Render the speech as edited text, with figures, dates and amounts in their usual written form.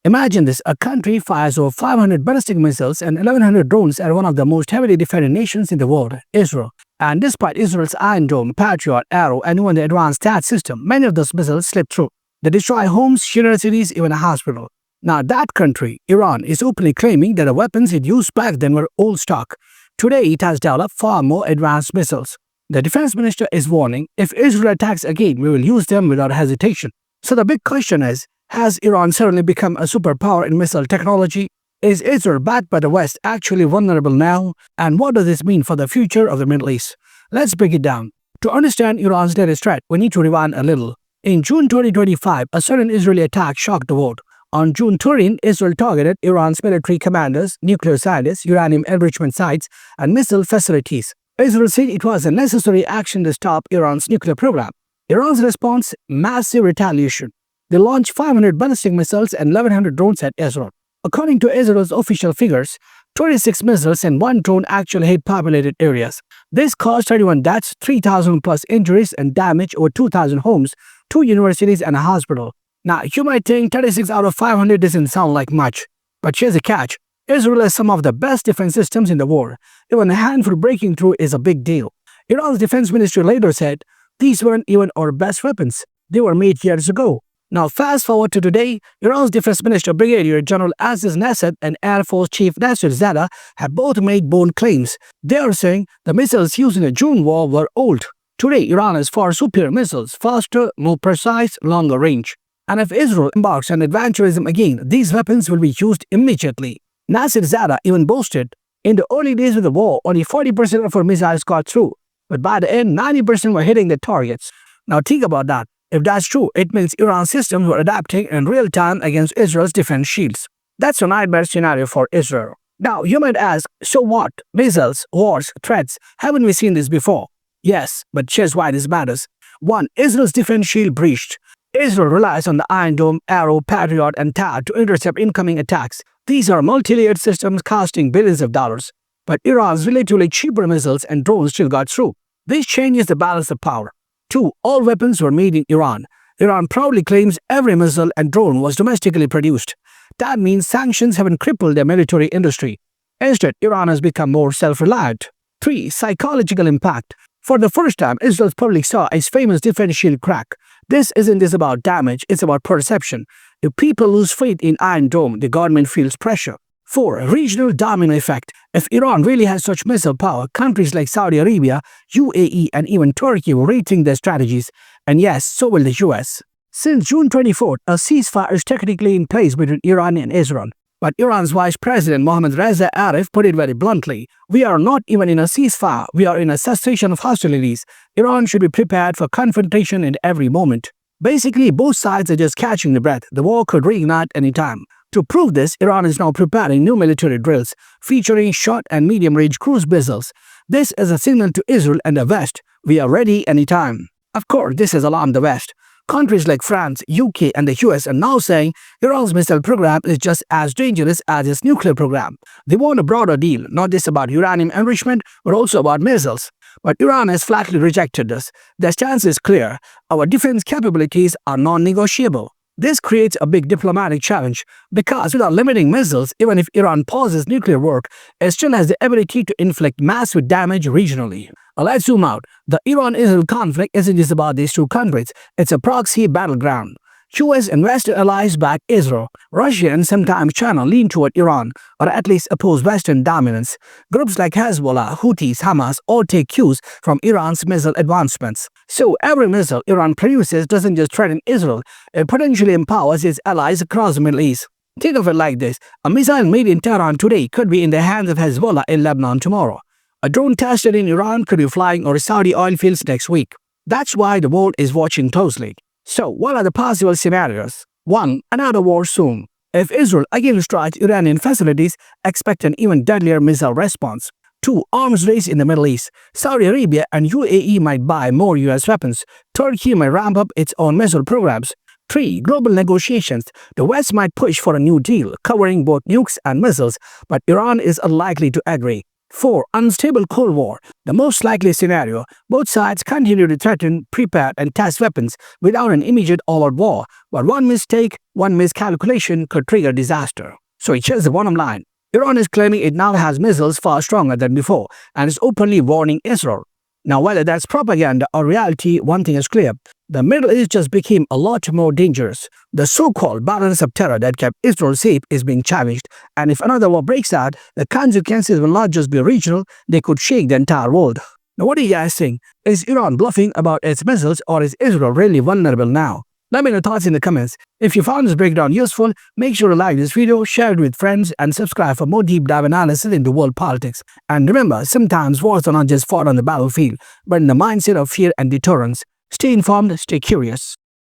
Imagine this, a country fires over 500 ballistic missiles and 1100 drones at one of the most heavily defended nations in the world, Israel. And despite Israel's Iron Dome, Patriot, Arrow, and even the advanced THAAD system, many of those missiles slip through. They destroy homes, universities, even a hospital. Now that country, Iran, is openly claiming that the weapons it used back then were old stock. Today it has developed far more advanced missiles. The defense minister is warning, if Israel attacks again, we will use them without hesitation. So the big question is, has Iran suddenly become a superpower in missile technology? Is Israel, backed by the West, actually vulnerable now? And what does this mean for the future of the Middle East? Let's break it down. To understand Iran's latest threat, we need to rewind a little. In June 2025, a sudden Israeli attack shocked the world. On June 13, Israel targeted Iran's military commanders, nuclear scientists, uranium enrichment sites, and missile facilities. Israel said it was a necessary action to stop Iran's nuclear program. Iran's response? Massive retaliation. They launched 500 ballistic missiles and 1100 drones at Israel. According to Israel's official figures, 26 missiles and 1 drone actually hit populated areas. This caused 31 deaths, 3,000 plus injuries, and damaged over 2,000 homes, 2 universities, and a hospital. Now, you might think 36 out of 500 doesn't sound like much. But here's a catch. Israel has some of the best defense systems in the world. Even a handful breaking through is a big deal. Iran's defense ministry later said, these weren't even our best weapons. They were made years ago. Now fast forward to today, Iran's Defense Minister Brigadier General Aziz Nasser and Air Force Chief Nasser Zadeh have both made bold claims. They are saying the missiles used in the June war were old. Today, Iran has far superior missiles, faster, more precise, longer range. And if Israel embarks on adventurism again, these weapons will be used immediately. Nasser Zadeh even boasted, in the early days of the war, only 40% of our missiles got through. But by the end, 90% were hitting the targets. Now think about that. If that's true, it means Iran's systems were adapting in real time against Israel's defense shields. That's a nightmare scenario for Israel. Now, you might ask, so what? Missiles, wars, threats, haven't we seen this before? Yes, but here's why this matters. 1. Israel's defense shield breached. Israel relies on the Iron Dome, Arrow, Patriot, and THAAD to intercept incoming attacks. These are multi-layered systems costing billions of dollars. But Iran's relatively cheaper missiles and drones still got through. This changes the balance of power. 2. All weapons were made in Iran. Iran proudly claims every missile and drone was domestically produced. That means sanctions haven't crippled their military industry. Instead, Iran has become more self-reliant. 3. Psychological impact. For the first time, Israel's public saw its famous defense shield crack. This isn't just about damage, it's about perception. If people lose faith in Iron Dome, the government feels pressure. 4. Regional domino effect. If Iran really has such missile power, countries like Saudi Arabia, UAE, and even Turkey will rethink their strategies. And yes, so will the US. Since June 24th, a ceasefire is technically in place between Iran and Israel. But Iran's Vice President Mohammad Reza Arif put it very bluntly, we are not even in a ceasefire, we are in a cessation of hostilities. Iran should be prepared for confrontation in every moment. Basically, both sides are just catching the breath. The war could reignite anytime. To prove this, Iran is now preparing new military drills, featuring short and medium-range cruise missiles. This is a signal to Israel and the West, we are ready anytime. Of course, this has alarmed the West. Countries like France, UK, and the US are now saying Iran's missile program is just as dangerous as its nuclear program. They want a broader deal, not just about uranium enrichment, but also about missiles. But Iran has flatly rejected this. Their stance is clear. Our defense capabilities are non-negotiable. This creates a big diplomatic challenge because without limiting missiles, even if Iran pauses nuclear work, it still has the ability to inflict massive damage regionally. Let's zoom out. The Iran-Israel conflict isn't just about these two countries, it's a proxy battleground. US and Western allies back Israel. Russia and sometimes China lean toward Iran, or at least oppose Western dominance. Groups like Hezbollah, Houthis, Hamas all take cues from Iran's missile advancements. So every missile Iran produces doesn't just threaten Israel, it potentially empowers its allies across the Middle East. Think of it like this, a missile made in Tehran today could be in the hands of Hezbollah in Lebanon tomorrow. A drone tested in Iran could be flying over Saudi oil fields next week. That's why the world is watching closely. So, what are the possible scenarios? 1. Another war soon. If Israel again strikes Iranian facilities, expect an even deadlier missile response. 2. Arms race in the Middle East. Saudi Arabia and UAE might buy more US weapons. Turkey might ramp up its own missile programs. 3. Global negotiations. The West might push for a new deal, covering both nukes and missiles, but Iran is unlikely to agree. 4. Unstable Cold War. The most likely scenario, both sides continue to threaten, prepare, and test weapons without an immediate all-out war, but one mistake, one miscalculation could trigger disaster. So here's the bottom line. Iran is claiming it now has missiles far stronger than before and is openly warning Israel. Now, whether that's propaganda or reality, one thing is clear. The Middle East just became a lot more dangerous. The so-called balance of terror that kept Israel safe is being challenged, and if another war breaks out, the consequences will not just be regional, they could shake the entire world. Now, what do you guys think? Is Iran bluffing about its missiles, or is Israel really vulnerable now? Let me know your thoughts in the comments. If you found this breakdown useful, make sure to like this video, share it with friends, and subscribe for more deep dive analysis into world politics. And remember, sometimes wars are not just fought on the battlefield, but in the mindset of fear and deterrence. Stay informed, stay curious.